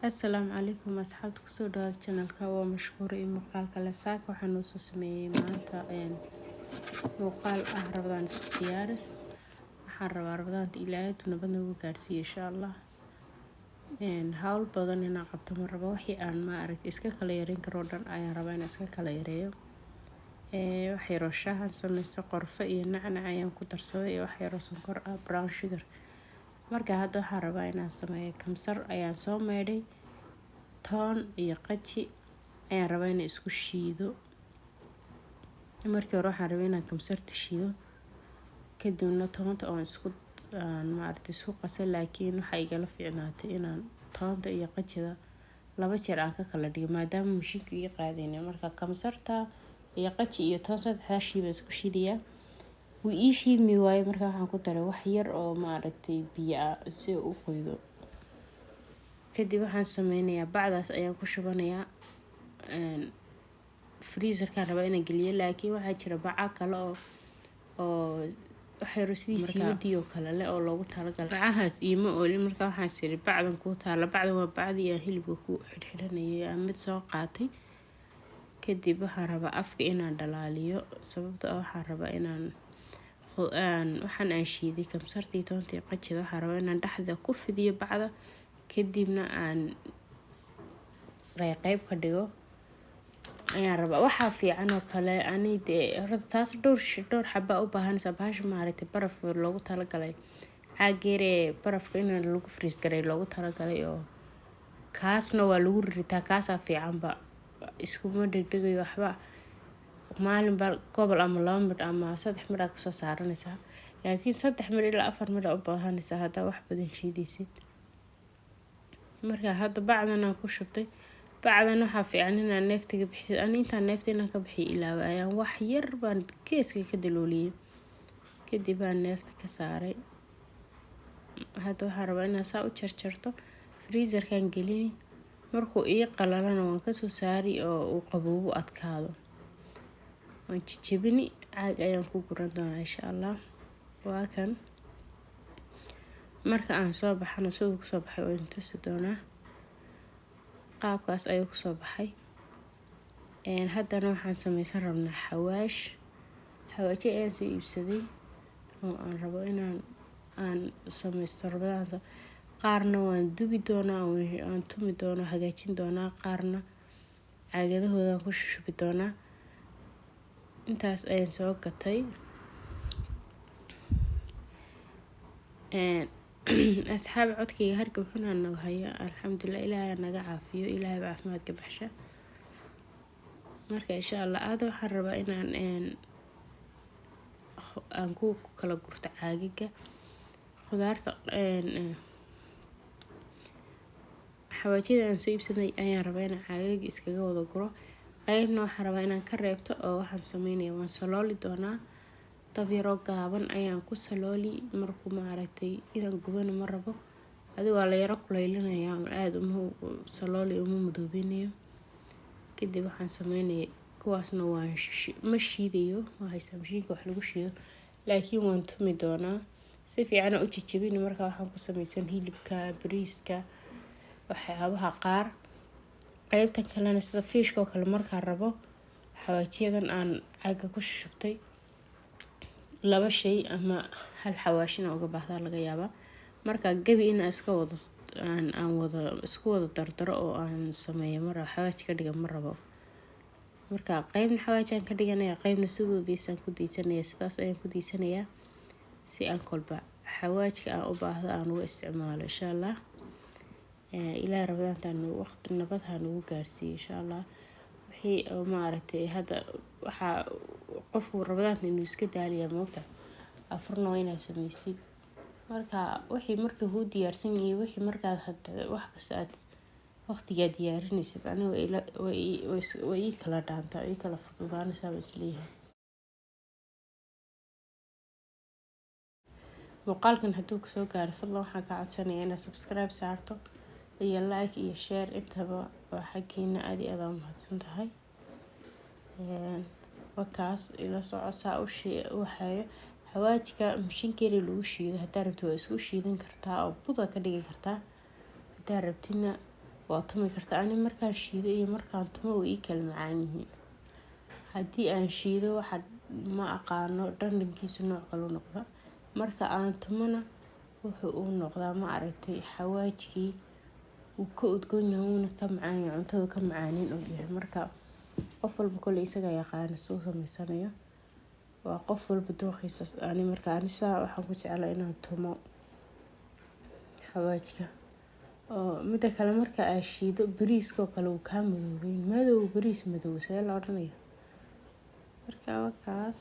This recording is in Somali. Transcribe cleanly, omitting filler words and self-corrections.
السلام عليكم أصحابتك kusoo dhawaad channelka waa mashquur iyo muuqaalka la saaka waxaan noo soo sameeyay maanta muuqaal ah rabadaan isku diyaaris waxaan rabaa rabadaanta ilaahay nabad nagu gaarsiiyo insha Allah hawl badan inaan qabto ma rabo wixii aan ma aragtay iska kala yareyn karo dhan ayaan rabaa inaan iska kala yareeyo waxay rooshahan sameystay qorfo iyo nacnac ayaan ku darsaday iyo waxay sonkor ah brown sugar marka hadda waxaan rabaa inaan sameeyo kamsar ayaan soo meedhay toon iyo qaji ayaan rabaa inaan isku shiido markii hore waxaan rabaa inaan kamsarta shiido kadibna toonta oo isku maaragtay isku qasay laakiin waxay igala fiicnaatay inaan toonta iyo qajida laba jeer aan ka kala dhigo maadaama mashiinka ii qaadayna marka kamsarta iyo qaji iyo toon saddexdaas shay baan isku shiidayaa wuu ii shiidmi waayo marka waxaan ku daray wax yar oo maaragtay biyo ah si uu u qoydo kadib waxaan sameynayaa bacdaas ayaan ku shubanayaa freezerkaan rabaa inaan geliyo laakiin waxaa jira baca kale oo waxay sidii siibadii oo kale leh oo loogu talagalay bacahaas iima oolin marka waxaan siri bacdan ku taala bacdan waa bacdii aan hilibka ku xidhxidhanayay aan mid soo qaatay kadib waxaan rabaa afka inaan dhalaaliyo sababtoo ah waxaan rabaa inaan waxaan aan shiiday kamsartii toontii qajida waxaan rabaa inaan dhexda ku fidiyo bacda kadibna aan qayb ka dhigo ayaan rabaa waxaa fiican oo kale anide taas dhowr xaba u baahanaysa bahasha maaragtay baraf loogu talagalay caageere barafka in lagu freeze garay loogu talagalay oo kaasna waa lagu ritaa kaasaa fiicanba iskuma dhegdhegayo waxba maalinba gobol ama 2 midh ama 3 midh ka soo saaranaysaa laakiin 3 midh ilaa 4 midh u baahanaysaa hadda wax badan shiidaysid marka hadda bacdan aan ku shubtay bacdan waxa fiican inaan neeftiga bixiyo intaan neefta inaan ka bixiyo ilaawa ayaan wax yar baan geeska ka dalooliyay kadib aan neefta ka saaray hadda waxaan rabaa inaan saa u jarjarto freezerkan geliyay markuu ii qalalana waan ka soo saari oo uu qaboobo adkaado waan jijibini caag ayaan ku guran doonaa insha Allah waa kan marka aan soo baxano soo ku soo baxay oo intusi doonaa qaabkaas ayuu ku soo baxay haddana waxaan sameysan rabnaa xawaaji ayaan soo iibsaday oo aan rabo inaan sameysto rabadaanta qaarna waan dubi doonaa aan tumi doonaa hagaajin doonaa qaarna caagadahoodan ku shubi doonaa intaas ayaan soo gatay asxaab codkayga hargab xunaan nagu haya alxamdulilah ilaahay naga caafiyo ilaahay caafimaadka baxsha marka insha Allah aad waxaan rabaa inaan aan ku kala gurto caagiga khudaarta xawaajida aan soo iibsaday ayaan rabaa inaan caagiga iskaga wada guro qaybna waxaan rabaa inaan ka reebto oo waxaan sameynayaa waan salooli doonaa dab yar oo gaaban ayaan ku salooli markuu maaragtay inaan gubano ma rabo adiga waa la yaro kuleylinayaa aad uma salooli uma madoobinayo kadib waxaan sameynayaa kuwaasna waan ma shiidayo waa haysaa mashiinka wax lagu shiido laakiin waan tumi doonaa si fiican u jijibini marka waxaan ku sameysan hilibka bariiska waxyaabaha qaar qaybtan kalena sida fiishka oo kale markaan rabo xawaajiyadan aan caaga ku shubtay laba shay ama hal xawaashina uga baahdaa laga yaabaa marka gabi in iska wada aan wada isku wada dardaro oo aan sameeyo mar xawaaji ka dhigan ma rabo marka qaybna xawaajaan ka dhiganaya qaybna sidoodiisaan ku diisanaya sidaas ayaan ku diisanayaa si aan kolba xawaajka aan u baahdo aan uga isticmaalo insha Allah ilaa rabadaantan waqti nabad ha nagu gaarsiiyo insha Allah wixii maaragtay hadda waxa qofku rabadaanta inuu iska daaliyaa moogta afurna waa inaad sameysid marka wixii marka uu diyaarsan yahay wixii markaad hadda wax kasta aad waqtiga diyaarinaysid aniga way kala dhaantaa way kala fududaanaysaa isleeyahay muuqaalkan hadduu ku soo gaaro fadlan waxaan ka codsanayaa inaad subscribe saarto iyo like iyo share intaba waa xaqiina aad iyo aad mahadsan tahay wakaas ila soco saa u hayo xawaajka mashiinkeena lagu shiido hadaa rabto waa isku shiidan kartaa oo buda ka dhigi kartaa hadaa rabtina waa tumi kartaa. Ani markaan shiido iyo markaan tumo way ii kala macaan yihiin. Haddii aan shiido waxa ma aqaano dhadhankiisu nooc kale u noqda, marka aan tumana wuxuu u noqdaa ma aragtay xawaajkii uu ka udgoon yahay uuna ka macaan yahay, cuntada ka macaanin og yahay. Marka qof walba kole isaga yaqaan soo samaysanayo, waa qof walba dooqiisa. Ani marka saa waxaan ku jeclaa inaan tumo xawaajka. Mida kale marka aan shiido bariiska oo kale uu ka madoobayn, madow bariis madow see la odhanayo. Marka wakaas